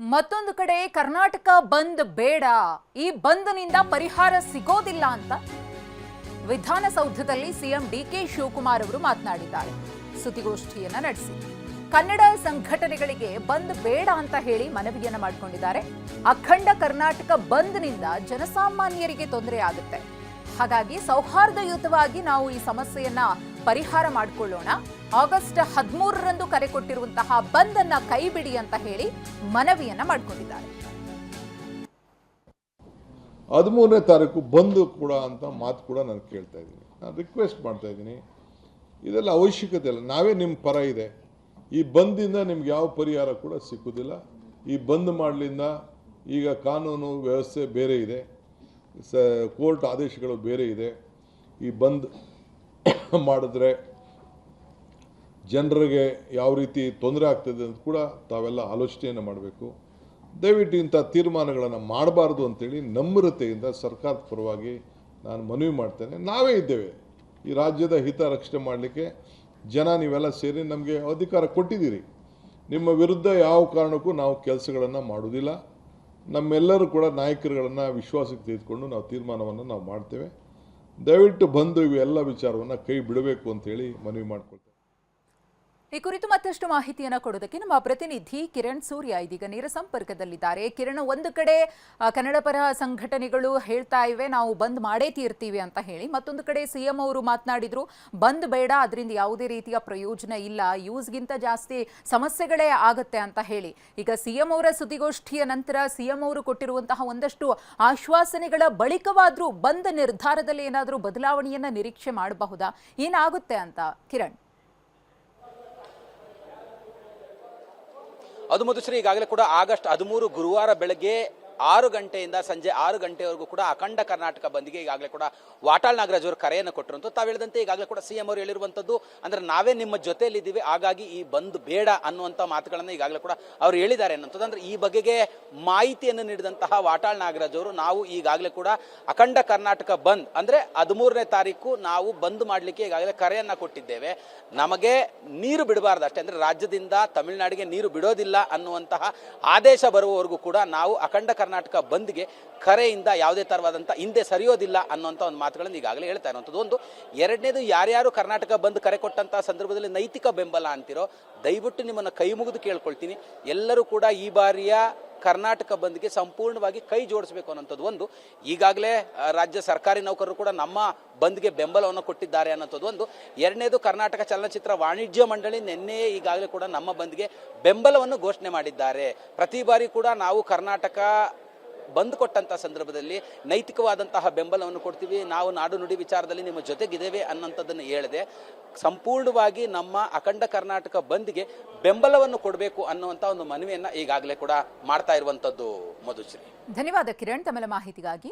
ಮತ್ತೊಂದು ಕಡೆ ಕರ್ನಾಟಕ ಬಂದ್ ಬೇಡ, ಈ ಬಂದ್ನಿಂದ ಪರಿಹಾರ ಸಿಗೋದಿಲ್ಲ ಅಂತ ವಿಧಾನಸೌಧದಲ್ಲಿ ಸಿಎಂ ಡಿಕೆ ಶಿವಕುಮಾರ್ ಅವರು ಮಾತನಾಡಿದ್ದಾರೆ. ಸುದ್ದಿಗೋಷ್ಠಿಯನ್ನ ನಡೆಸಿ ಕನ್ನಡ ಸಂಘಟನೆಗಳಿಗೆ ಬಂದ್ ಬೇಡ ಅಂತ ಹೇಳಿ ಮನವಿಯನ್ನ ಮಾಡಿಕೊಂಡಿದ್ದಾರೆ. ಅಖಂಡ ಕರ್ನಾಟಕ ಬಂದ್ನಿಂದ ಜನಸಾಮಾನ್ಯರಿಗೆ ತೊಂದರೆ ಆಗುತ್ತೆ, ಹಾಗಾಗಿ ಸೌಹಾರ್ದಯುತವಾಗಿ ನಾವು ಈ ಸಮಸ್ಯೆಯನ್ನ ಪರಿಹಾರ ಮಾಡಿಕೊಳ್ಳೋಣ. ಆಗಸ್ಟ್ 13ರಂದು ಕರೆ ಕೊಟ್ಟಿರುವಂತಹ ಬಂದ್ ಅನ್ನ ಕೈಬಿಡಿ ಅಂತ ಹೇಳಿ ಮನವಿಯನ್ನ ಮಾಡಿಕೊಂಡಿದ್ದಾರೆ. 13ನೇ ತಾರೀಕು ಬಂದು ಕೂಡ ಅಂತ ಮಾತು ಕೂಡ ನಾನು ಕೇಳ್ತಾ ಇದ್ದೀನಿ, ನಾನು ರಿಕ್ವೆಸ್ಟ್ ಮಾಡ್ತಾ ಇದ್ದೀನಿ. ಇದೆಲ್ಲ ಅವಶ್ಯಕತೆ ಇಲ್ಲ, ನಾವೇ ನಿಮ್ಮ ಪರ ಇದೆ. ಈ ಬಂದಿಂದ ನಿಮ್ಗೆ ಯಾವ ಪರಿಹಾರ ಕೂಡ ಸಿಕ್ಕುವುದಿಲ್ಲ. ಈ ಬಂದ್ ಮಾಡಲಿಂದ ಈಗ ಕಾನೂನು ವ್ಯವಸ್ಥೆ ಬೇರೆ ಇದೆ, ಕೋರ್ಟ್ ಆದೇಶಗಳು ಬೇರೆ ಇದೆ. ಈ ಬಂದ್ ಮಾಡಿದ್ರೆ ಜನರಿಗೆ ಯಾವ ರೀತಿ ತೊಂದರೆ ಆಗ್ತದೆ ಅಂತ ಕೂಡ ತಾವೆಲ್ಲ ಆಲೋಚನೆಯನ್ನು ಮಾಡಬೇಕು. ದಯವಿಟ್ಟು ಇಂಥ ತೀರ್ಮಾನಗಳನ್ನು ಮಾಡಬಾರ್ದು ಅಂತೇಳಿ ನಮ್ರತೆಯಿಂದ ಸರ್ಕಾರದ ಪರವಾಗಿ ನಾನು ಮನವಿ ಮಾಡ್ತೇನೆ. ನಾವೇ ಇದ್ದೇವೆ ಈ ರಾಜ್ಯದ ಹಿತ ರಕ್ಷಣೆ ಮಾಡಲಿಕ್ಕೆ. ಜನ ನೀವೆಲ್ಲ ಸೇರಿ ನಮಗೆ ಅಧಿಕಾರ ಕೊಟ್ಟಿದ್ದೀರಿ. ನಿಮ್ಮ ವಿರುದ್ಧ ಯಾವ ಕಾರಣಕ್ಕೂ ನಾವು ಕೆಲಸಗಳನ್ನು ಮಾಡೋದಿಲ್ಲ. ನಮ್ಮೆಲ್ಲರೂ ಕೂಡ ನಾಯಕರುಗಳನ್ನು ವಿಶ್ವಾಸಕ್ಕೆ ತೆಗೆದುಕೊಂಡು ನಾವು ತೀರ್ಮಾನವನ್ನು ನಾವು ಮಾಡ್ತೇವೆ. ದಯವಿಟ್ಟು ಬಂದು ಇವೆಲ್ಲ ವಿಚಾರವನ್ನು ಕೈ ಬಿಡಬೇಕು ಅಂತೇಳಿ ಮನವಿ ಮಾಡ್ಕೊಳ್ತೇವೆ. ಈ ಕುರಿತು ಮತ್ತಷ್ಟು ಮಾಹಿತಿಯನ್ನು ಕೊಡೋದಕ್ಕೆ ನಮ್ಮ ಪ್ರತಿನಿಧಿ ಕಿರಣ್ ಸೂರ್ಯ ಇದೀಗ ನೇರ ಸಂಪರ್ಕದಲ್ಲಿದ್ದಾರೆ. ಕಿರಣ್, ಒಂದು ಕಡೆ ಕನ್ನಡ ಪರ ಸಂಘಟನೆಗಳು ಹೇಳ್ತಾ ಇವೆ ನಾವು ಬಂದ್ ಮಾಡೇ ತೀರ್ತೀವಿ ಅಂತ ಹೇಳಿ, ಮತ್ತೊಂದು ಕಡೆ ಸಿಎಂ ಅವರು ಮಾತನಾಡಿದ್ರು ಬಂದ್ ಬೇಡ, ಅದರಿಂದ ಯಾವುದೇ ರೀತಿಯ ಪ್ರಯೋಜನ ಇಲ್ಲ, ಯೂಸ್ಗಿಂತ ಜಾಸ್ತಿ ಸಮಸ್ಯೆಗಳೇ ಆಗತ್ತೆ ಅಂತ ಹೇಳಿ. ಈಗ ಸಿಎಂ ಅವರ ಸುದ್ದಿಗೋಷ್ಠಿಯ ನಂತರ ಸಿಎಂ ಅವರು ಕೊಟ್ಟಿರುವಂತಹ ಒಂದಷ್ಟು ಆಶ್ವಾಸನೆಗಳ ಬಳಿಕವಾದ್ರೂ ಬಂದ್ ನಿರ್ಧಾರದಲ್ಲಿ ಏನಾದರೂ ಬದಲಾವಣೆಯನ್ನ ನಿರೀಕ್ಷೆ ಮಾಡಬಹುದಾ, ಏನಾಗುತ್ತೆ ಅಂತ ಕಿರಣ್? ಅದು ಮಧುಶ್ರೀ, ಈಗಾಗಲೇ ಕೂಡ ಆಗಸ್ಟ್ 13 ಗುರುವಾರ ಬೆಳಗ್ಗೆ 6 ಗಂಟೆಯಿಂದ ಸಂಜೆ 6 ಗಂಟೆವರೆಗೂ ಕೂಡ ಅಖಂಡ ಕರ್ನಾಟಕ ಬಂದ್ಗೆ ಈಗಾಗಲೇ ಕೂಡ ವಾಟಾಳ್ ನಾಗರಾಜ್ ಅವರು ಕರೆಯನ್ನು ಕೊಟ್ಟರು. ತಾವು ಹೇಳಿದಂತೆ ಈಗಾಗಲೇ ಕೂಡ ಸಿಎಂ ಅವರು ಹೇಳಿರುವಂಥದ್ದು ಅಂದ್ರೆ ನಾವೇ ನಿಮ್ಮ ಜೊತೆಯಲ್ಲಿದ್ದೀವಿ, ಹಾಗಾಗಿ ಈ ಬಂದ್ ಬೇಡ ಅನ್ನುವಂಥ ಮಾತುಗಳನ್ನು ಈಗಾಗಲೇ ಕೂಡ ಅವರು ಹೇಳಿದ್ದಾರೆ ಅನ್ನೋಂಥದ್ದು. ಅಂದ್ರೆ ಈ ಬಗೆಗೆ ಮಾಹಿತಿಯನ್ನು ನೀಡಿದಂತಹ ವಾಟಾಳ್ ನಾಗರಾಜ್ ಅವರು ನಾವು ಈಗಾಗಲೇ ಕೂಡ ಅಖಂಡ ಕರ್ನಾಟಕ ಬಂದ್ ಅಂದ್ರೆ 13ನೇ ತಾರೀಕು ನಾವು ಬಂದ್ ಮಾಡಲಿಕ್ಕೆ ಈಗಾಗಲೇ ಕರೆಯನ್ನ ಕೊಟ್ಟಿದ್ದೇವೆ. ನಮಗೆ ನೀರು ಬಿಡಬಾರ್ದು ಅಷ್ಟೇ, ಅಂದ್ರೆ ರಾಜ್ಯದಿಂದ ತಮಿಳುನಾಡಿಗೆ ನೀರು ಬಿಡೋದಿಲ್ಲ ಅನ್ನುವಂತಹ ಆದೇಶ ಬರುವವರೆಗೂ ಕೂಡ ನಾವು ಅಖಂಡ ಕರ್ನಾಟಕ ಬಂದ್ಗೆ ಕರೆಯಿಂದ ಯಾವುದೇ ತರವಾದಂಥ ಹಿಂದೆ ಸರಿಯೋದಿಲ್ಲ ಅನ್ನುವಂಥ ಒಂದು ಮಾತುಗಳನ್ನು ಈಗಾಗಲೇ ಹೇಳ್ತಾ ಇರುವಂಥದ್ದು. ಒಂದು ಎರಡನೇದು, ಯಾರ್ಯಾರು ಕರ್ನಾಟಕ ಬಂದ್ ಕರೆ ಕೊಟ್ಟಂತಹ ಸಂದರ್ಭದಲ್ಲಿ ನೈತಿಕ ಬೆಂಬಲ ಅಂತಿರೋ, ದಯವಿಟ್ಟು ನಿಮ್ಮನ್ನು ಕೈ ಮುಗಿದು ಕೇಳ್ಕೊಳ್ತೀನಿ, ಎಲ್ಲರೂ ಕೂಡ ಈ ಬಾರಿಯ ಕರ್ನಾಟಕ ಬಂದ್ಗೆ ಸಂಪೂರ್ಣವಾಗಿ ಕೈ ಜೋಡಿಸಬೇಕು ಅನ್ನೋಂಥದ್ದು ಒಂದು. ಈಗಾಗಲೇ ರಾಜ್ಯ ಸರ್ಕಾರಿ ನೌಕರರು ಕೂಡ ನಮ್ಮ ಬಂದ್ಗೆ ಬೆಂಬಲವನ್ನು ಕೊಟ್ಟಿದ್ದಾರೆ ಅನ್ನೋಂಥದ್ದು ಒಂದು. ಎರಡನೇದು, ಕರ್ನಾಟಕ ಚಲನಚಿತ್ರ ವಾಣಿಜ್ಯ ಮಂಡಳಿ ನಿನ್ನೆ ಈಗಾಗಲೇ ಕೂಡ ನಮ್ಮ ಬಂದ್ಗೆ ಬೆಂಬಲವನ್ನು ಘೋಷಣೆ ಮಾಡಿದ್ದಾರೆ. ಪ್ರತಿ ಬಾರಿ ಕೂಡ ನಾವು ಕರ್ನಾಟಕ ಬಂದ್ ಕೊಟ್ಟಂತಹ ಸಂದರ್ಭದಲ್ಲಿ ನೈತಿಕವಾದಂತಹ ಬೆಂಬಲವನ್ನು ಕೊಡ್ತೀವಿ, ನಾವು ನಾಡು ನುಡಿ ವಿಚಾರದಲ್ಲಿ ನಿಮ್ಮ ಜೊತೆಗಿದ್ದೇವೆ ಅನ್ನೋಂಥದ್ದನ್ನು ಹೇಳಿದೆ. ಸಂಪೂರ್ಣವಾಗಿ ನಮ್ಮ ಅಖಂಡ ಕರ್ನಾಟಕ ಬಂದ್ಗೆ ಬೆಂಬಲವನ್ನು ಕೊಡಬೇಕು ಅನ್ನುವಂಥ ಒಂದು ಮನವಿಯನ್ನ ಈಗಾಗಲೇ ಕೂಡ ಮಾಡ್ತಾ ಇರುವಂಥದ್ದು. ಮಧುಶ್ರೀ, ಧನ್ಯವಾದ ಕಿರಣ್ ತಮ್ಮ ಮಾಹಿತಿಗಾಗಿ.